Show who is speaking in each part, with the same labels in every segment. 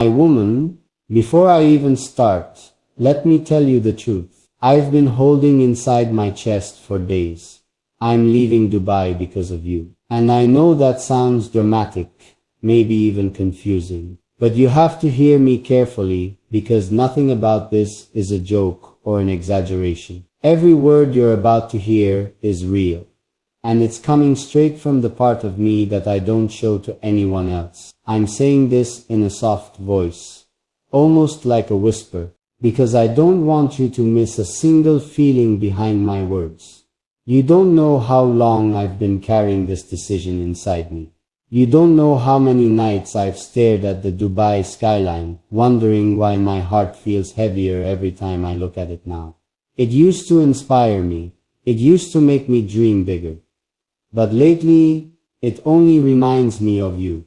Speaker 1: My woman, before I even start, let me tell you the truth. I've been holding inside my chest for days. I'm leaving Dubai because of you. And I know that sounds dramatic, maybe even confusing. But you have to hear me carefully, because nothing about this is a joke or an exaggeration. Every word you're about to hear is real. And it's coming straight from the part of me that I don't show to anyone else. I'm saying this in a soft voice, almost like a whisper, because I don't want you to miss a single feeling behind my words. You don't know how long I've been carrying this decision inside me. You don't know how many nights I've stared at the Dubai skyline, wondering why my heart feels heavier every time I look at it now. It used to inspire me. It used to make me dream bigger. But lately, it only reminds me of you.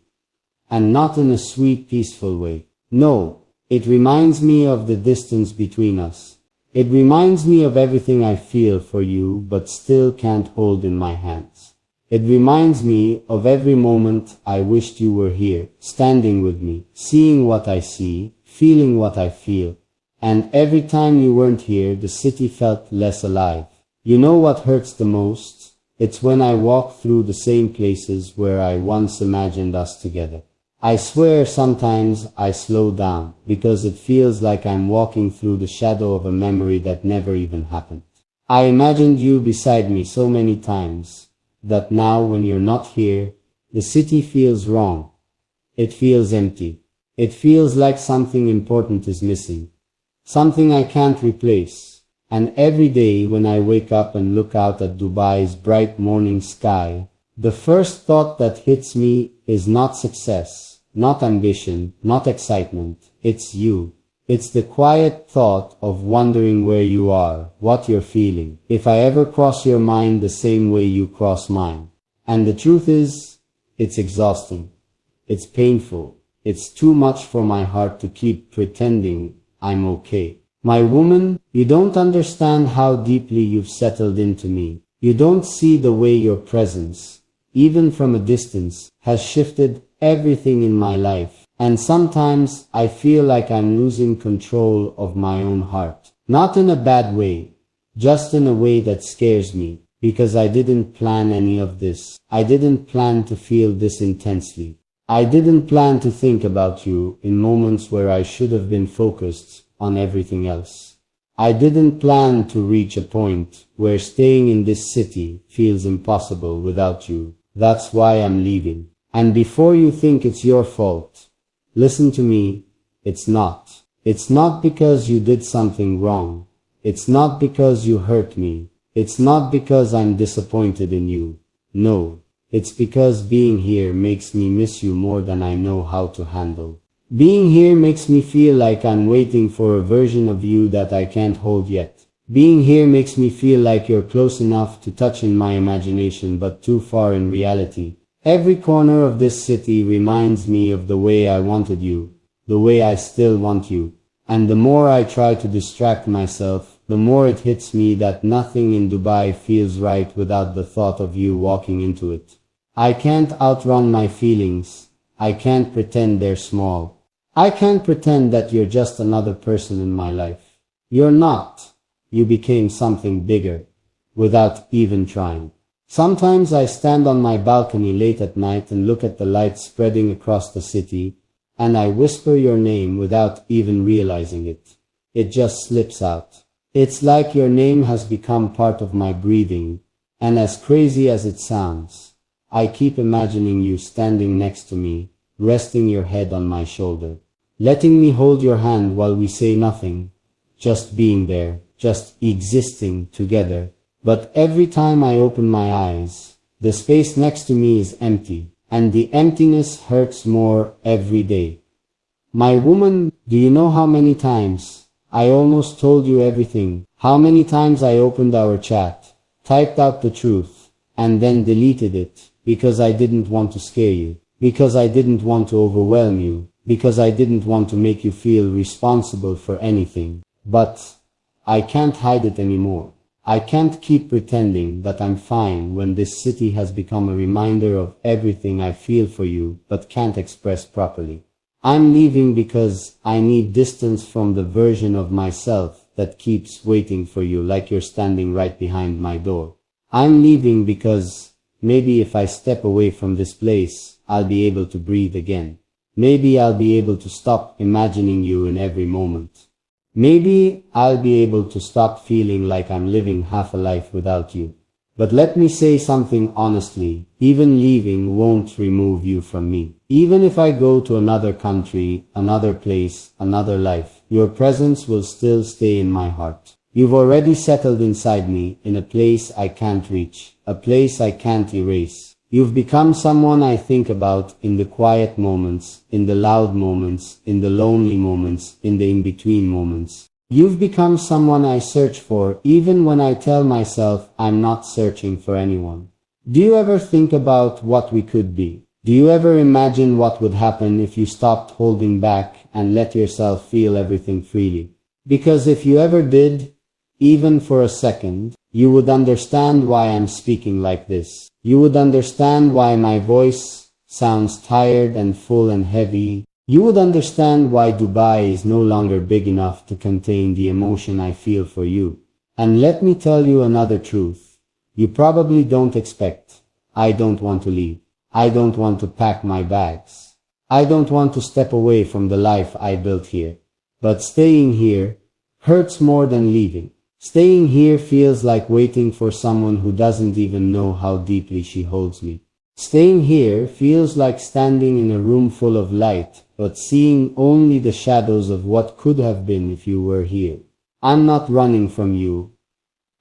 Speaker 1: And not in a sweet, peaceful way. No, it reminds me of the distance between us. It reminds me of everything I feel for you but still can't hold in my hands. It reminds me of every moment I wished you were here, standing with me, seeing what I see, feeling what I feel. And every time you weren't here, the city felt less alive. You know what hurts the most? It's when I walk through the same places where I once imagined us together. I swear sometimes I slow down because it feels like I'm walking through the shadow of a memory that never even happened. I imagined you beside me so many times that now when you're not here, the city feels wrong. It feels empty. It feels like something important is missing. Something I can't replace. And every day when I wake up and look out at Dubai's bright morning sky, the first thought that hits me is not success, not ambition, not excitement. It's you. It's the quiet thought of wondering where you are, what you're feeling, if I ever cross your mind the same way you cross mine. And the truth is, it's exhausting. It's painful. It's too much for my heart to keep pretending I'm okay. My woman, you don't understand how deeply you've settled into me. You don't see the way your presence, even from a distance, has shifted everything in my life. And sometimes I feel like I'm losing control of my own heart. Not in a bad way, just in a way that scares me, because I didn't plan any of this. I didn't plan to feel this intensely. I didn't plan to think about you in moments where I should have been focused on everything else. I didn't plan to reach a point where staying in this city feels impossible without you. That's why I'm leaving. And before you think it's your fault, listen to me, it's not. It's not because you did something wrong. It's not because you hurt me. It's not because I'm disappointed in you. No, it's because being here makes me miss you more than I know how to handle. Being here makes me feel like I'm waiting for a version of you that I can't hold yet. Being here makes me feel like you're close enough to touch in my imagination but too far in reality. Every corner of this city reminds me of the way I wanted you, the way I still want you. And the more I try to distract myself, the more it hits me that nothing in Dubai feels right without the thought of you walking into it. I can't outrun my feelings. I can't pretend they're small. I can't pretend that you're just another person in my life. You're not. You became something bigger, without even trying. Sometimes I stand on my balcony late at night and look at the light spreading across the city, and I whisper your name without even realizing it. It just slips out. It's like your name has become part of my breathing, and as crazy as it sounds, I keep imagining you standing next to me, resting your head on my shoulder, letting me hold your hand while we say nothing, just being there, just existing together. But every time I open my eyes, the space next to me is empty, and the emptiness hurts more every day. My woman, do you know how many times I almost told you everything? How many times I opened our chat, typed out the truth, and then deleted it, because I didn't want to scare you, because I didn't want to overwhelm you, because I didn't want to make you feel responsible for anything. But I can't hide it anymore. I can't keep pretending that I'm fine when this city has become a reminder of everything I feel for you but can't express properly. I'm leaving because I need distance from the version of myself that keeps waiting for you like you're standing right behind my door. I'm leaving because maybe if I step away from this place, I'll be able to breathe again. Maybe I'll be able to stop imagining you in every moment. Maybe I'll be able to stop feeling like I'm living half a life without you. But let me say something honestly, even leaving won't remove you from me. Even if I go to another country, another place, another life, your presence will still stay in my heart. You've already settled inside me, in a place I can't reach, a place I can't erase. You've become someone I think about in the quiet moments, in the loud moments, in the lonely moments, in the in-between moments. You've become someone I search for even when I tell myself I'm not searching for anyone. Do you ever think about what we could be? Do you ever imagine what would happen if you stopped holding back and let yourself feel everything freely? Because if you ever did, even for a second, you would understand why I'm speaking like this. You would understand why my voice sounds tired and full and heavy. You would understand why Dubai is no longer big enough to contain the emotion I feel for you. And let me tell you another truth. You probably don't expect. I don't want to leave. I don't want to pack my bags. I don't want to step away from the life I built here. But staying here hurts more than leaving. Staying here feels like waiting for someone who doesn't even know how deeply she holds me. Staying here feels like standing in a room full of light, but seeing only the shadows of what could have been if you were here. I'm not running from you.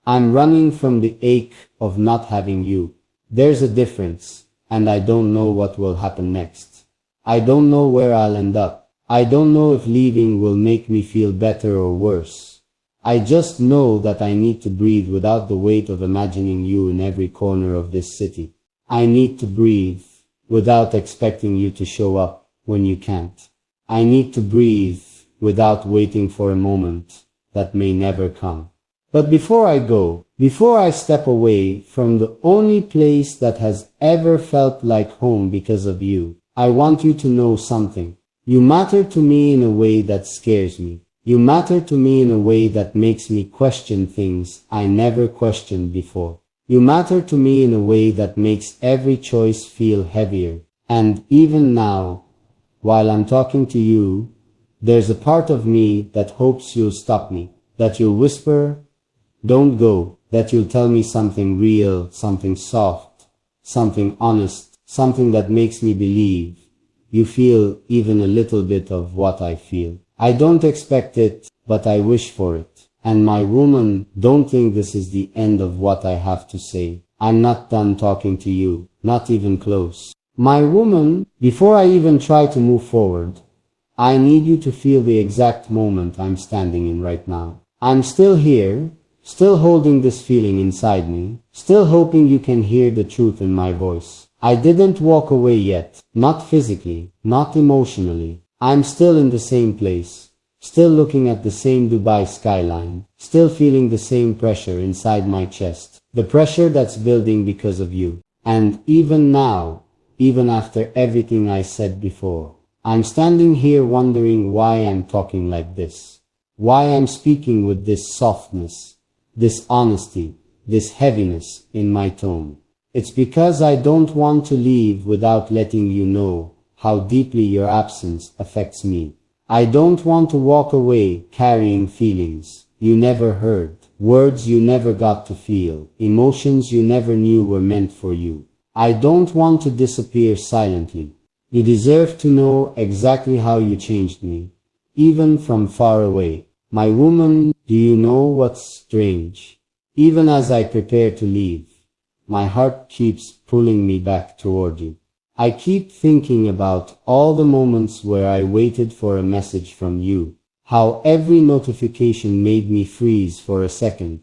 Speaker 1: I'm running from the ache of not having you. There's a difference, and I don't know what will happen next. I don't know where I'll end up. I don't know if leaving will make me feel better or worse. I just know that I need to breathe without the weight of imagining you in every corner of this city. I need to breathe without expecting you to show up when you can't. I need to breathe without waiting for a moment that may never come. But before I go, before I step away from the only place that has ever felt like home because of you, I want you to know something. You matter to me in a way that scares me. You matter to me in a way that makes me question things I never questioned before. You matter to me in a way that makes every choice feel heavier. And even now, while I'm talking to you, there's a part of me that hopes you'll stop me, that you'll whisper, "Don't go," that you'll tell me something real, something soft, something honest, something that makes me believe you feel even a little bit of what I feel. I don't expect it, but I wish for it. And my woman, don't think this is the end of what I have to say. I'm not done talking to you, not even close. My woman, before I even try to move forward, I need you to feel the exact moment I'm standing in right now. I'm still here, still holding this feeling inside me, still hoping you can hear the truth in my voice. I didn't walk away yet, not physically, not emotionally. I'm still in the same place, still looking at the same Dubai skyline, still feeling the same pressure inside my chest, the pressure that's building because of you. And even now, even after everything I said before, I'm standing here wondering why I'm talking like this, why I'm speaking with this softness, this honesty, this heaviness in my tone. It's because I don't want to leave without letting you know how deeply your absence affects me. I don't want to walk away carrying feelings you never heard, words you never got to feel, emotions you never knew were meant for you. I don't want to disappear silently. You deserve to know exactly how you changed me, even from far away. My woman, do you know what's strange? Even as I prepare to leave, my heart keeps pulling me back toward you. I keep thinking about all the moments where I waited for a message from you, how every notification made me freeze for a second,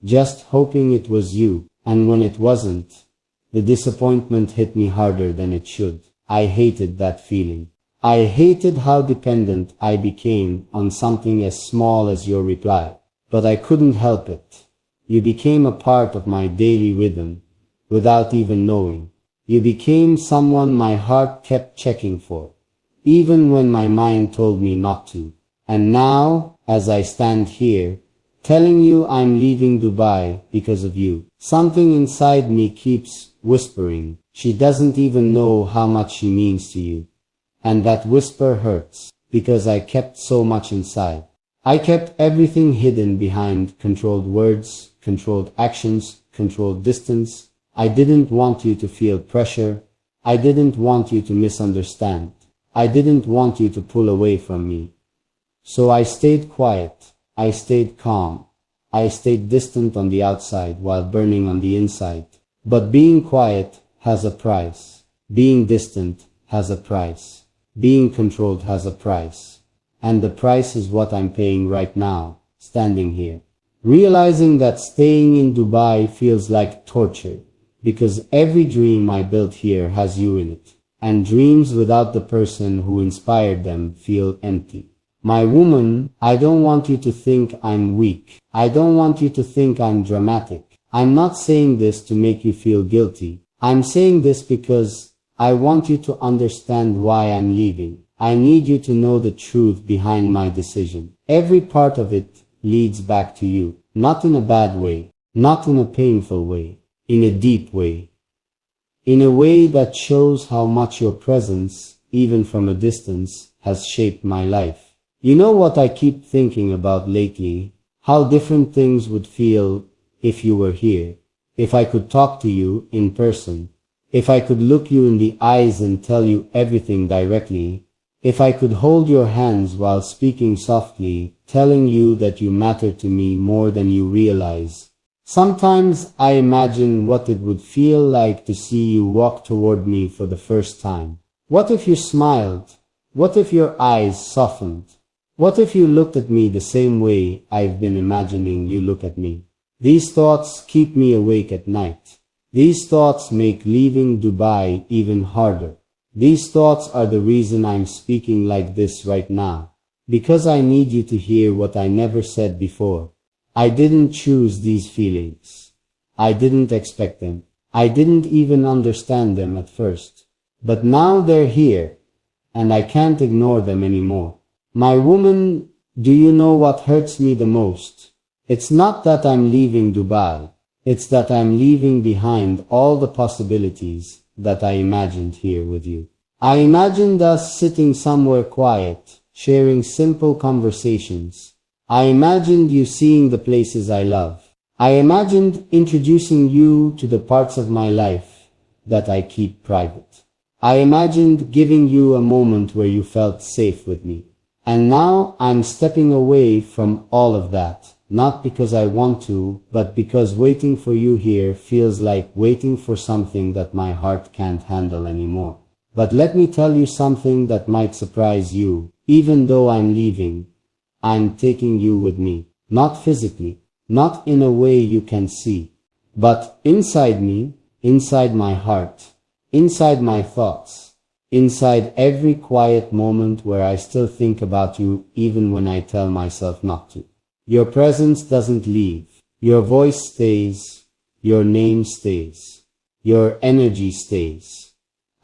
Speaker 1: just hoping it was you, and when it wasn't, the disappointment hit me harder than it should. I hated that feeling. I hated how dependent I became on something as small as your reply, but I couldn't help it. You became a part of my daily rhythm, without even knowing. You became someone my heart kept checking for, even when my mind told me not to. And now, as I stand here, telling you I'm leaving Dubai because of you, something inside me keeps whispering, she doesn't even know how much she means to you. And that whisper hurts, because I kept so much inside. I kept everything hidden behind controlled words, controlled actions, controlled distance. I didn't want you to feel pressure. I didn't want you to misunderstand. I didn't want you to pull away from me. So I stayed quiet. I stayed calm. I stayed distant on the outside while burning on the inside. But being quiet has a price. Being distant has a price. Being controlled has a price. And the price is what I'm paying right now, standing here. Realizing that staying in Dubai feels like torture, because every dream I built here has you in it. And dreams without the person who inspired them feel empty. My woman, I don't want you to think I'm weak. I don't want you to think I'm dramatic. I'm not saying this to make you feel guilty. I'm saying this because I want you to understand why I'm leaving. I need you to know the truth behind my decision. Every part of it leads back to you. Not in a bad way. Not in a painful way. In a deep way. In a way that shows how much your presence, even from a distance, has shaped my life. You know what I keep thinking about lately? How different things would feel if you were here. If I could talk to you in person. If I could look you in the eyes and tell you everything directly. If I could hold your hands while speaking softly, telling you that you matter to me more than you realize. Sometimes I imagine what it would feel like to see you walk toward me for the first time. What if you smiled? What if your eyes softened? What if you looked at me the same way I've been imagining you look at me? These thoughts keep me awake at night. These thoughts make leaving Dubai even harder. These thoughts are the reason I'm speaking like this right now. Because I need you to hear what I never said before. I didn't choose these feelings. I didn't expect them. I didn't even understand them at first. But now they're here, and I can't ignore them anymore. My woman, do you know what hurts me the most? It's not that I'm leaving Dubai. It's that I'm leaving behind all the possibilities that I imagined here with you. I imagined us sitting somewhere quiet, sharing simple conversations. I imagined you seeing the places I love. I imagined introducing you to the parts of my life that I keep private. I imagined giving you a moment where you felt safe with me. And now I'm stepping away from all of that, not because I want to, but because waiting for you here feels like waiting for something that my heart can't handle anymore. But let me tell you something that might surprise you. Even though I'm leaving, I'm taking you with me. Not physically, not in a way you can see, but inside me, inside my heart, inside my thoughts, inside every quiet moment where I still think about you even when I tell myself not to. Your presence doesn't leave. Your voice stays. Your name stays. Your energy stays.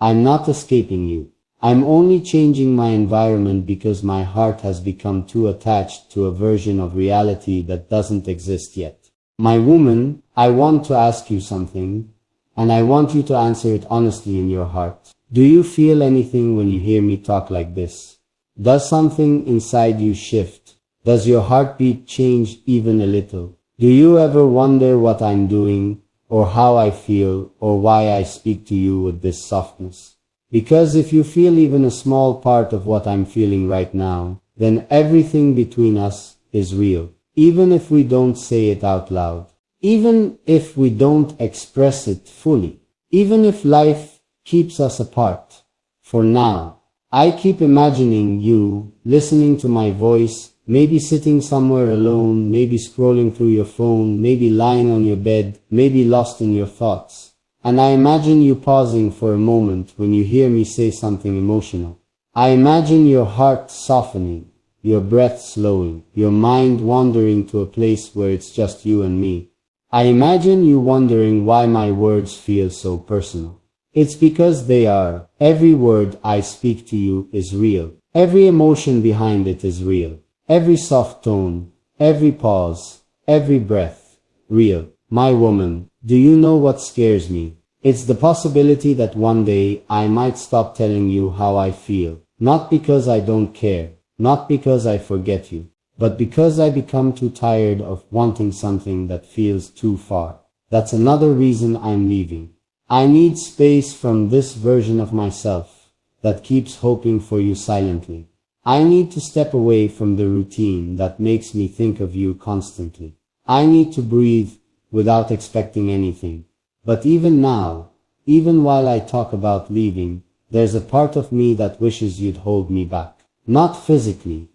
Speaker 1: I'm not escaping you. I'm only changing my environment because my heart has become too attached to a version of reality that doesn't exist yet. My woman, I want to ask you something, and I want you to answer it honestly in your heart. Do you feel anything when you hear me talk like this? Does something inside you shift? Does your heartbeat change even a little? Do you ever wonder what I'm doing, or how I feel, or why I speak to you with this softness? Because if you feel even a small part of what I'm feeling right now, then everything between us is real. Even if we don't say it out loud. Even if we don't express it fully. Even if life keeps us apart. For now, I keep imagining you listening to my voice, maybe sitting somewhere alone, maybe scrolling through your phone, maybe lying on your bed, maybe lost in your thoughts. And I imagine you pausing for a moment when you hear me say something emotional. I imagine your heart softening, your breath slowing, your mind wandering to a place where it's just you and me. I imagine you wondering why my words feel so personal. It's because they are. Every word I speak to you is real. Every emotion behind it is real. Every soft tone, every pause, every breath, real. My woman, do you know what scares me? It's the possibility that one day I might stop telling you how I feel. Not because I don't care, not because I forget you, but because I become too tired of wanting something that feels too far. That's another reason I'm leaving. I need space from this version of myself that keeps hoping for you silently. I need to step away from the routine that makes me think of you constantly. I need to breathe without expecting anything. But even now, even while I talk about leaving, there's a part of me that wishes you'd hold me back. Not physically,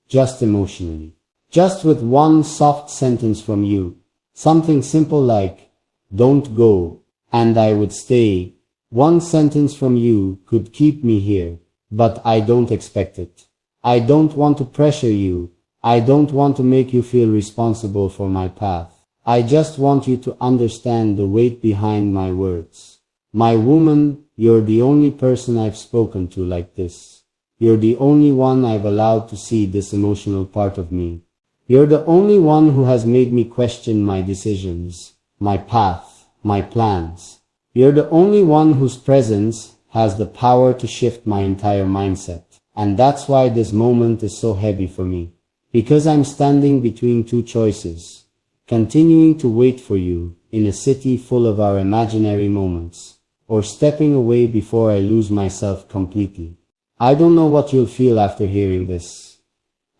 Speaker 1: just emotionally. Just with one soft sentence from you. Something simple like, don't go, and I would stay. One sentence from you could keep me here, but I don't expect it. I don't want to pressure you. I don't want to make you feel responsible for my path. I just want you to understand the weight behind my words. My woman, you're the only person I've spoken to like this. You're the only one I've allowed to see this emotional part of me. You're the only one who has made me question my decisions, my path, my plans. You're the only one whose presence has the power to shift my entire mindset. And that's why this moment is so heavy for me. Because I'm standing between two choices. Continuing to wait for you in a city full of our imaginary moments, or stepping away before I lose myself completely. I don't know what you'll feel after hearing this.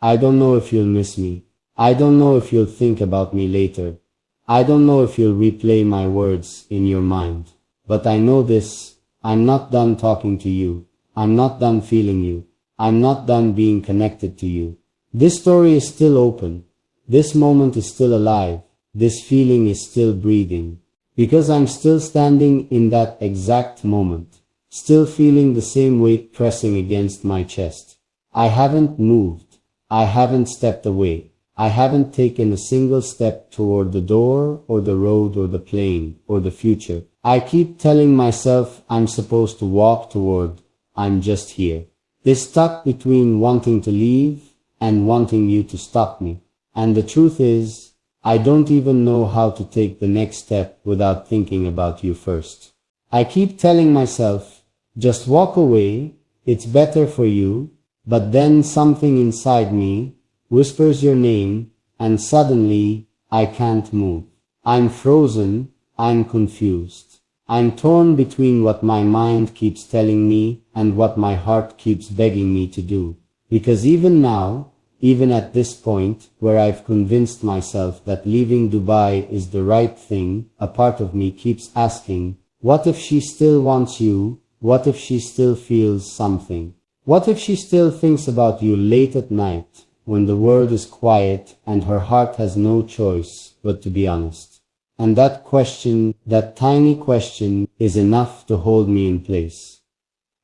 Speaker 1: I don't know if you'll miss me. I don't know if you'll think about me later. I don't know if you'll replay my words in your mind. But I know this, I'm not done talking to you. I'm not done feeling you. I'm not done being connected to you. This story is still open. This moment is still alive. This feeling is still breathing. Because I'm still standing in that exact moment. Still feeling the same weight pressing against my chest. I haven't moved. I haven't stepped away. I haven't taken a single step toward the door or the road or the plane or the future. I keep telling myself I'm supposed to walk toward. I'm just here. This stuck between wanting to leave and wanting you to stop me. And the truth is, I don't even know how to take the next step without thinking about you first. I keep telling myself, just walk away, it's better for you, but then something inside me whispers your name, and suddenly I can't move. I'm frozen, I'm confused. I'm torn between what my mind keeps telling me and what my heart keeps begging me to do. Because even now, even at this point, where I've convinced myself that leaving Dubai is the right thing, a part of me keeps asking, what if she still wants you? What if she still feels something? What if she still thinks about you late at night, when the world is quiet and her heart has no choice but to be honest? And that question, that tiny question, is enough to hold me in place.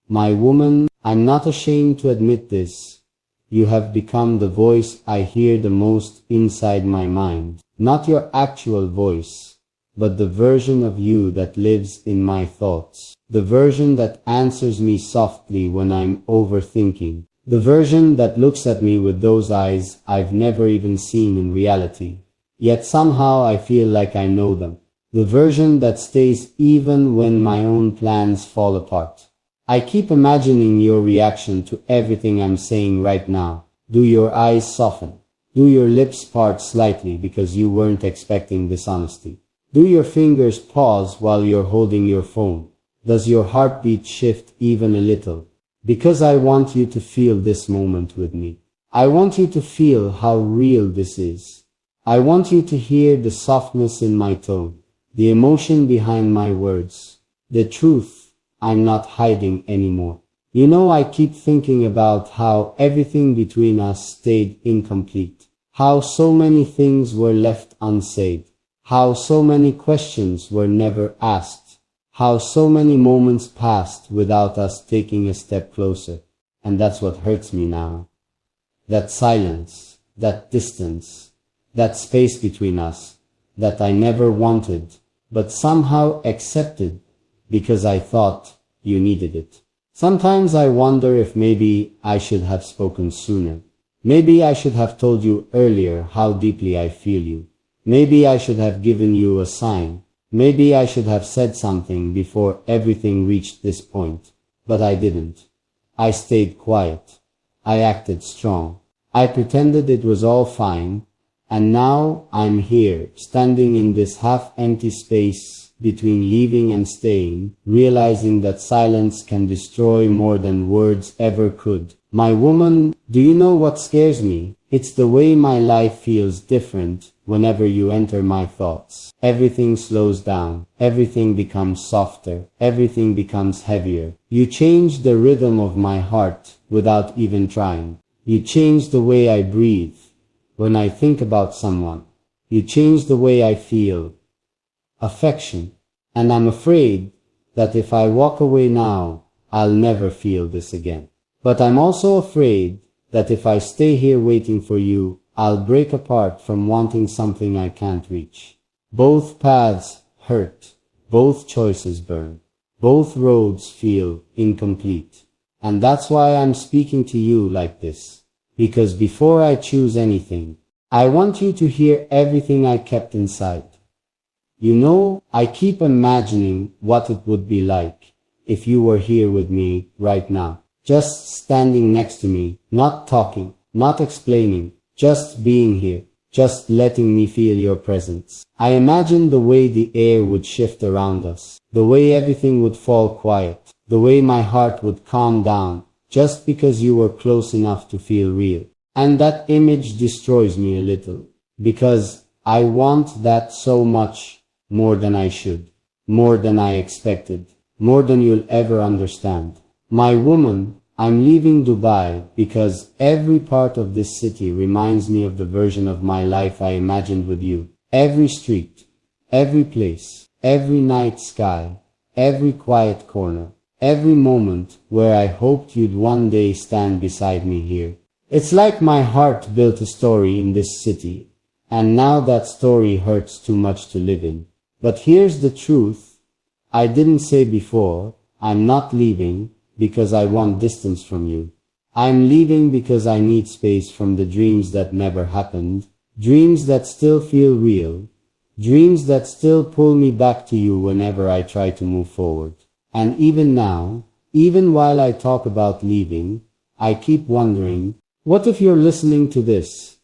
Speaker 1: My woman, I'm not ashamed to admit this. You have become the voice I hear the most inside my mind. Not your actual voice, but the version of you that lives in my thoughts. The version that answers me softly when I'm overthinking. The version that looks at me with those eyes I've never even seen in reality. Yet somehow I feel like I know them. The version that stays even when my own plans fall apart. I keep imagining your reaction to everything I'm saying right now. Do your eyes soften? Do your lips part slightly because you weren't expecting this honesty? Do your fingers pause while you're holding your phone? Does your heartbeat shift even a little? Because I want you to feel this moment with me. I want you to feel how real this is. I want you to hear the softness in my tone, the emotion behind my words, the truth I'm not hiding anymore. You know, I keep thinking about how everything between us stayed incomplete. How so many things were left unsaid. How so many questions were never asked. How so many moments passed without us taking a step closer. And that's what hurts me now. That silence, that distance, that space between us, that I never wanted, but somehow accepted. because I thought you needed it. Sometimes I wonder if maybe I should have spoken sooner. Maybe I should have told you earlier how deeply I feel you. Maybe I should have given you a sign. Maybe I should have said something before everything reached this point. But I didn't. I stayed quiet. I acted strong. I pretended it was all fine. And now I'm here, standing in this half-empty space between leaving and staying, realizing that silence can destroy more than words ever could. My woman, do you know what scares me? It's the way my life feels different whenever you enter my thoughts. Everything slows down. Everything becomes softer. Everything becomes heavier. You change the rhythm of my heart without even trying. You change the way I breathe when I think about someone. You change the way I feel. Affection. And I'm afraid that if I walk away now, I'll never feel this again. But I'm also afraid that if I stay here waiting for you, I'll break apart from wanting something I can't reach. Both paths hurt. Both choices burn. Both roads feel incomplete. And that's why I'm speaking to you like this. Because before I choose anything, I want you to hear everything I kept inside. You know, I keep imagining what it would be like if you were here with me right now. Just standing next to me, not talking, not explaining, just being here, just letting me feel your presence. I imagine the way the air would shift around us, the way everything would fall quiet, the way my heart would calm down, just because you were close enough to feel real. And that image destroys me a little, because I want that so much more than I should, more than I expected, more than you'll ever understand. My woman, I'm leaving Dubai because every part of this city reminds me of the version of my life I imagined with you. Every street, every place, every night sky, every quiet corner, every moment where I hoped you'd one day stand beside me here. It's like my heart built a story in this city, and now that story hurts too much to live in. But here's the truth. I didn't say before, I'm not leaving because I want distance from you. I'm leaving because I need space from the dreams that never happened, dreams that still feel real, dreams that still pull me back to you whenever I try to move forward. And even now, even while I talk about leaving, I keep wondering, what if you're listening to this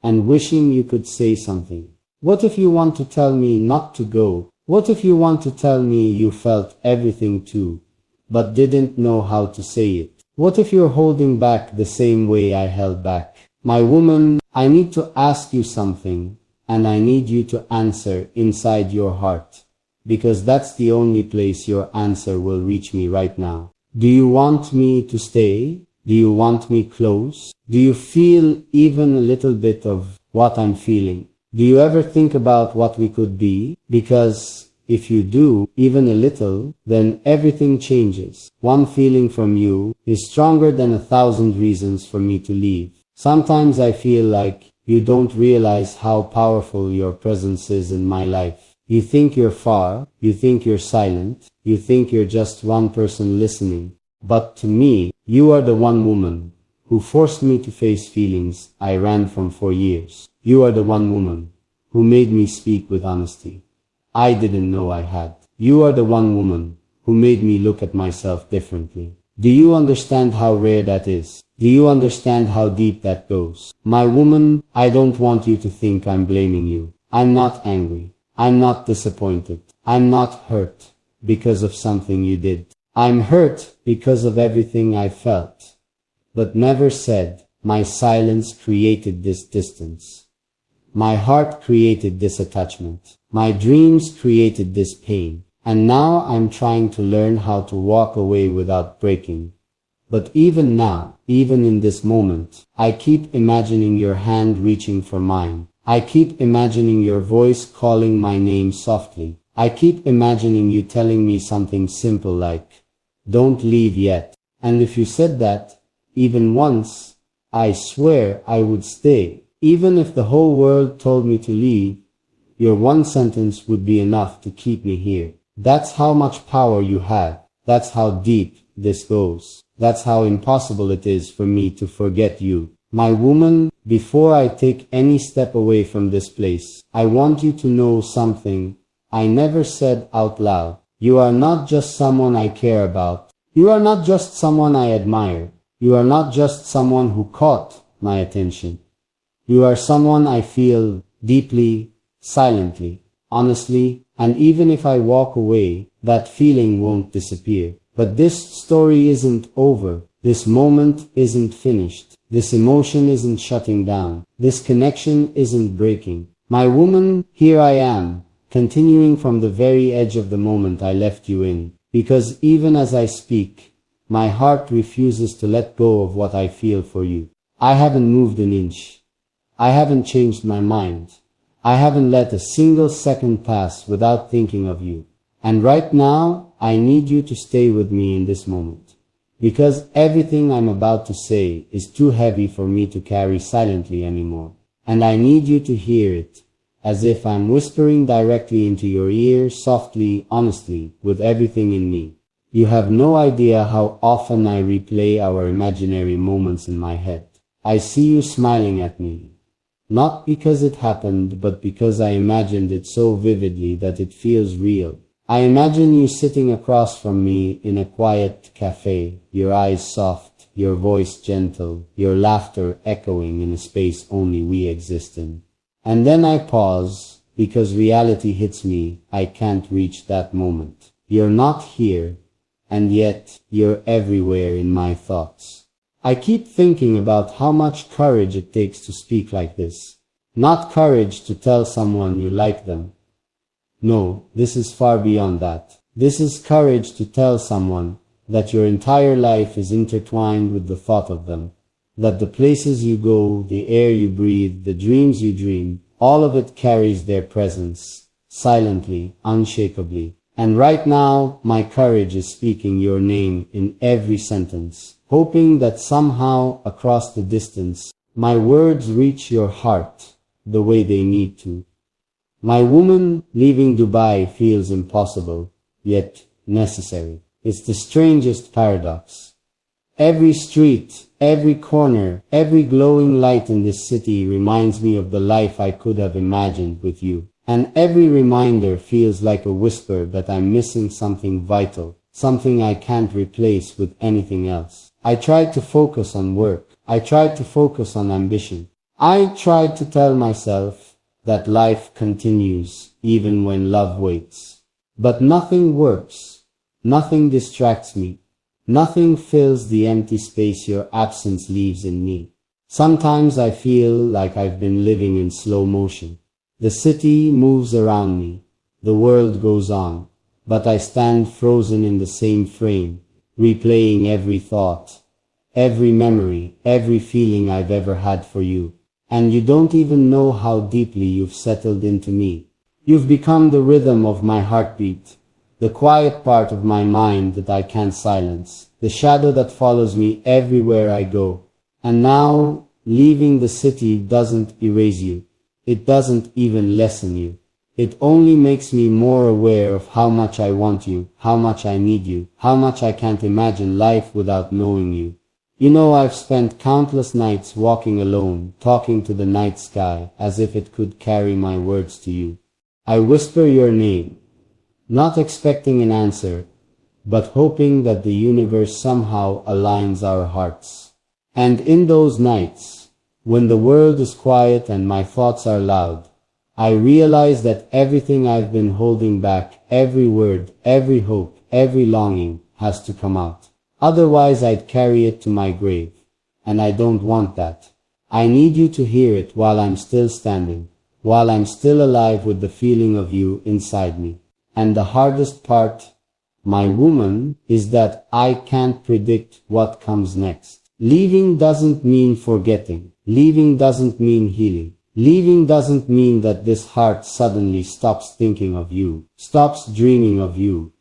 Speaker 1: and wishing you could say something? What if you want to tell me not to go? What if you want to tell me you felt everything too, but didn't know how to say it? What if you're holding back the same way I held back? My woman, I need to ask you something, and I need you to answer inside your heart, because that's the only place your answer will reach me right now. Do you want me to stay? Do you want me close? Do you feel even a little bit of what I'm feeling? Do you ever think about what we could be? Because if you do, even a little, then everything changes. One feeling from you is stronger than 1,000 reasons for me to leave. Sometimes I feel like you don't realize how powerful your presence is in my life. You think you're far, you think you're silent, you think you're just one person listening. But to me, you are the one woman who forced me to face feelings I ran from for years. You are the one woman who made me speak with honesty I didn't know I had. You are the one woman who made me look at myself differently. Do you understand how rare that is? Do you understand how deep that goes? My woman, I don't want you to think I'm blaming you. I'm not angry. I'm not disappointed. I'm not hurt because of something you did. I'm hurt because of everything I felt, but never said. My silence created this distance. My heart created this attachment. My dreams created this pain. And now I'm trying to learn how to walk away without breaking. But even now, even in this moment, I keep imagining your hand reaching for mine. I keep imagining your voice calling my name softly. I keep imagining you telling me something simple like, "Don't leave yet." And if you said that, even once, I swear I would stay. Even if the whole world told me to leave, your one sentence would be enough to keep me here. That's how much power you have. That's how deep this goes. That's how impossible it is for me to forget you. My woman, before I take any step away from this place, I want you to know something I never said out loud. You are not just someone I care about. You are not just someone I admire. You are not just someone who caught my attention. You are someone I feel deeply, silently, honestly, and even if I walk away, that feeling won't disappear. But this story isn't over. This moment isn't finished. This emotion isn't shutting down. This connection isn't breaking. My woman, here I am, continuing from the very edge of the moment I left you in. Because even as I speak, my heart refuses to let go of what I feel for you. I haven't moved an inch. I haven't changed my mind. I haven't let a single second pass without thinking of you. And right now, I need you to stay with me in this moment. Because everything I'm about to say is too heavy for me to carry silently anymore. And I need you to hear it, as if I'm whispering directly into your ear, softly, honestly, with everything in me. You have no idea how often I replay our imaginary moments in my head. I see you smiling at me. Not because it happened, but because I imagined it so vividly that it feels real. I imagine you sitting across from me in a quiet cafe, your eyes soft, your voice gentle, your laughter echoing in a space only we exist in. And then I pause, because reality hits me. I can't reach that moment. You're not here, and yet you're everywhere in my thoughts. I keep thinking about how much courage it takes to speak like this. Not courage to tell someone you like them. No, this is far beyond that. This is courage to tell someone that your entire life is intertwined with the thought of them. That the places you go, the air you breathe, the dreams you dream, all of it carries their presence, silently, unshakably. And right now, my courage is speaking your name in every sentence, hoping that somehow, across the distance, my words reach your heart the way they need to. My woman, leaving Dubai feels impossible, yet necessary. It's the strangest paradox. Every street, every corner, every glowing light in this city reminds me of the life I could have imagined with you. And every reminder feels like a whisper that I'm missing something vital, something I can't replace with anything else. I tried to focus on work. I tried to focus on ambition. I tried to tell myself that life continues even when love waits. But nothing works. Nothing distracts me. Nothing fills the empty space your absence leaves in me. Sometimes I feel like I've been living in slow motion. The city moves around me. The world goes on. But I stand frozen in the same frame, replaying every thought, every memory, every feeling I've ever had for you. And you don't even know how deeply you've settled into me. You've become the rhythm of my heartbeat, the quiet part of my mind that I can't silence, the shadow that follows me everywhere I go. And now, leaving the city doesn't erase you. It doesn't even lessen you. It only makes me more aware of how much I want you, how much I need you, how much I can't imagine life without knowing you. You know, I've spent countless nights walking alone, talking to the night sky, as if it could carry my words to you. I whisper your name, not expecting an answer, but hoping that the universe somehow aligns our hearts. And in those nights, when the world is quiet and my thoughts are loud, I realize that everything I've been holding back, every word, every hope, every longing, has to come out. Otherwise I'd carry it to my grave. And I don't want that. I need you to hear it while I'm still standing, while I'm still alive with the feeling of you inside me. And the hardest part, my woman, is that I can't predict what comes next. Leaving doesn't mean forgetting. Leaving doesn't mean healing. Leaving doesn't mean that this heart suddenly stops thinking of you, stops dreaming of you,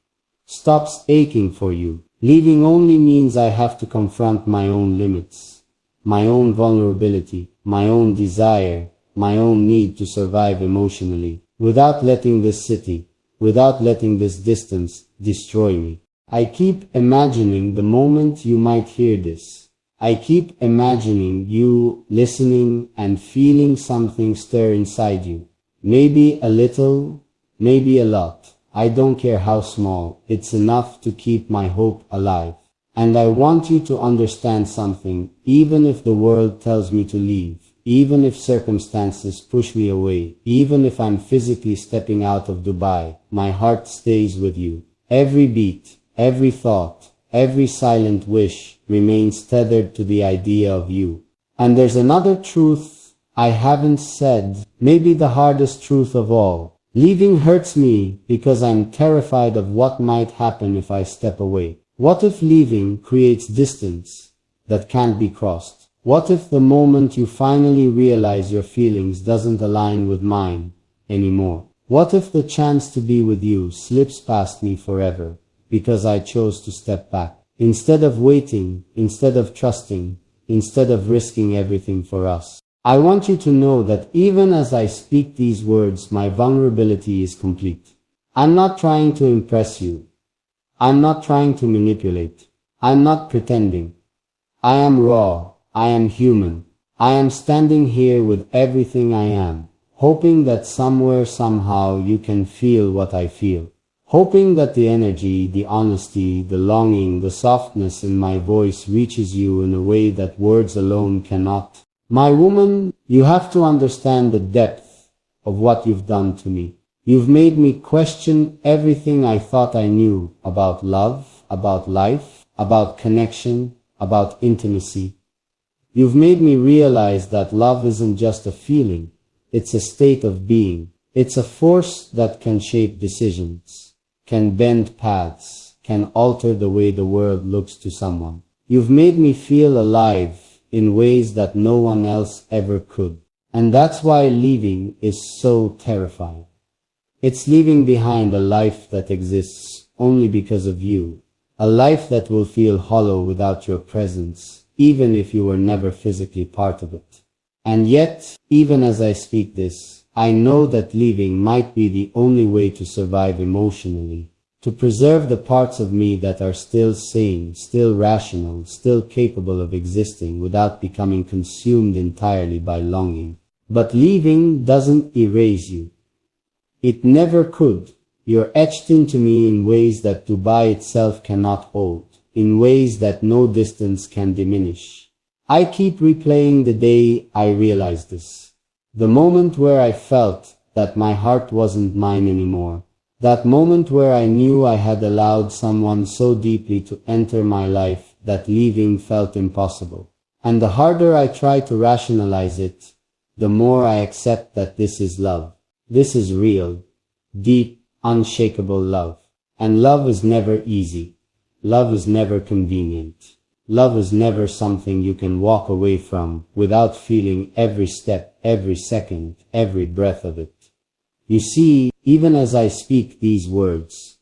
Speaker 1: stops aching for you. Leaving only means I have to confront my own limits, my own vulnerability, my own desire, my own need to survive emotionally, without letting this city, without letting this distance destroy me. I keep imagining the moment you might hear this. I keep imagining you listening and feeling something stir inside you. Maybe a little, maybe a lot. I don't care how small. It's enough to keep my hope alive. And I want you to understand something, even if the world tells me to leave, even if circumstances push me away, even if I'm physically stepping out of Dubai, my heart stays with you. Every beat, every thought, every silent wish remains tethered to the idea of you. And there's another truth I haven't said, maybe the hardest truth of all. Leaving hurts me because I'm terrified of what might happen if I step away. What if leaving creates distance that can't be crossed? What if the moment you finally realize your feelings doesn't align with mine anymore? What if the chance to be with you slips past me forever because I chose to step back? Instead of waiting, instead of trusting, instead of risking everything for us. I want you to know that even as I speak these words, my vulnerability is complete. I'm not trying to impress you. I'm not trying to manipulate. I'm not pretending. I am raw. I am human. I am standing here with everything I am, hoping that somewhere, somehow, you can feel what I feel. Hoping that the energy, the honesty, the longing, the softness in my voice reaches you in a way that words alone cannot. My woman, you have to understand the depth of what you've done to me. You've made me question everything I thought I knew about love, about life, about connection, about intimacy. You've made me realize that love isn't just a feeling, it's a state of being. It's a force that can shape decisions, can bend paths, can alter the way the world looks to someone. You've made me feel alive in ways that no one else ever could. And that's why leaving is so terrifying. It's leaving behind a life that exists only because of you. A life that will feel hollow without your presence, even if you were never physically part of it. And yet, even as I speak this, I know that leaving might be the only way to survive emotionally, to preserve the parts of me that are still sane, still rational, still capable of existing without becoming consumed entirely by longing. But leaving doesn't erase you. It never could. You're etched into me in ways that Dubai itself cannot hold, in ways that no distance can diminish. I keep replaying the day I realized this. The moment where I felt that my heart wasn't mine anymore. That moment where I knew I had allowed someone so deeply to enter my life that leaving felt impossible. And the harder I try to rationalize it, the more I accept that this is love. This is real, deep, unshakable love. And love is never easy. Love is never convenient. Love is never something you can walk away from without feeling every step, every second, every breath of it. You see, even as I speak these words,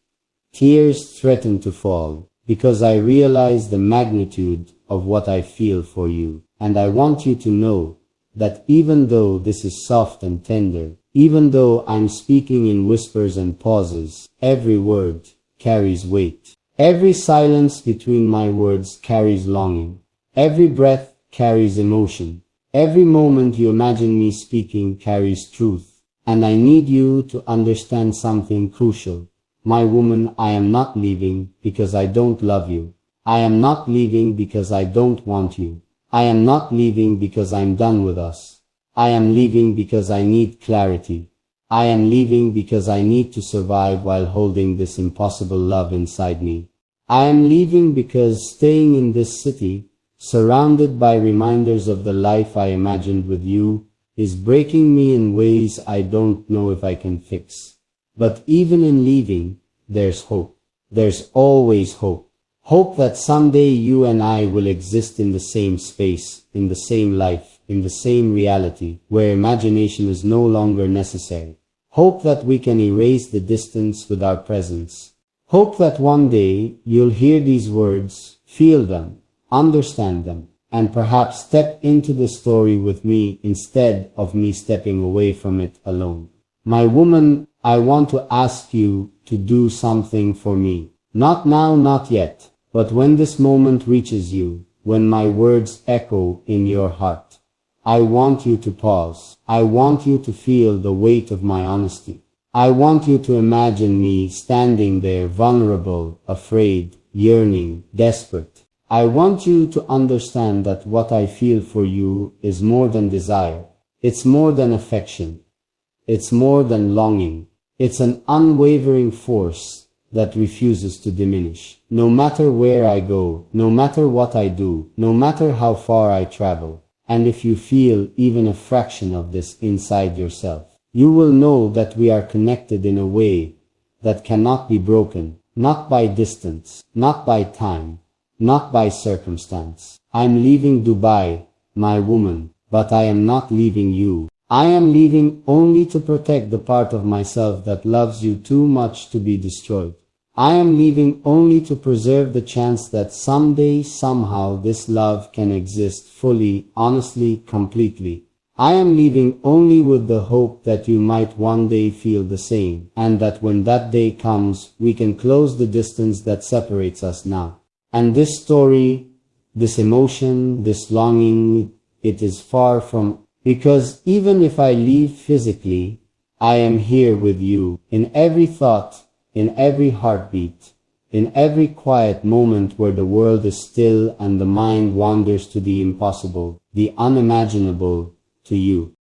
Speaker 1: tears threaten to fall because I realize the magnitude of what I feel for you. And I want you to know that even though this is soft and tender, even though I'm speaking in whispers and pauses, every word carries weight. Every silence between my words carries longing. Every breath carries emotion. Every moment you imagine me speaking carries truth. And I need you to understand something crucial. My woman, I am not leaving because I don't love you. I am not leaving because I don't want you. I am not leaving because I'm done with us. I am leaving because I need clarity. I am leaving because I need to survive while holding this impossible love inside me. I am leaving because staying in this city, surrounded by reminders of the life I imagined with you, is breaking me in ways I don't know if I can fix. But even in leaving, there's hope. There's always hope. Hope that someday you and I will exist in the same space, in the same life, in the same reality, where imagination is no longer necessary. Hope that we can erase the distance with our presence. Hope that one day you'll hear these words, feel them, understand them, and perhaps step into the story with me instead of me stepping away from it alone. My woman, I want to ask you to do something for me. Not now, not yet, but when this moment reaches you, when my words echo in your heart. I want you to pause. I want you to feel the weight of my honesty. I want you to imagine me standing there vulnerable, afraid, yearning, desperate. I want you to understand that what I feel for you is more than desire. It's more than affection. It's more than longing. It's an unwavering force that refuses to diminish. No matter where I go, no matter what I do, no matter how far I travel, and if you feel even a fraction of this inside yourself, you will know that we are connected in a way that cannot be broken, not by distance, not by time, not by circumstance. I'm leaving Dubai, my woman, but I am not leaving you. I am leaving only to protect the part of myself that loves you too much to be destroyed. I am leaving only to preserve the chance that someday, somehow, this love can exist fully, honestly, completely. I am leaving only with the hope that you might one day feel the same, and that when that day comes, we can close the distance that separates us now. And this story, this emotion, this longing, it is far from, because even if I leave physically, I am here with you, in every thought, in every heartbeat, in every quiet moment where the world is still and the mind wanders to the impossible, the unimaginable, to you.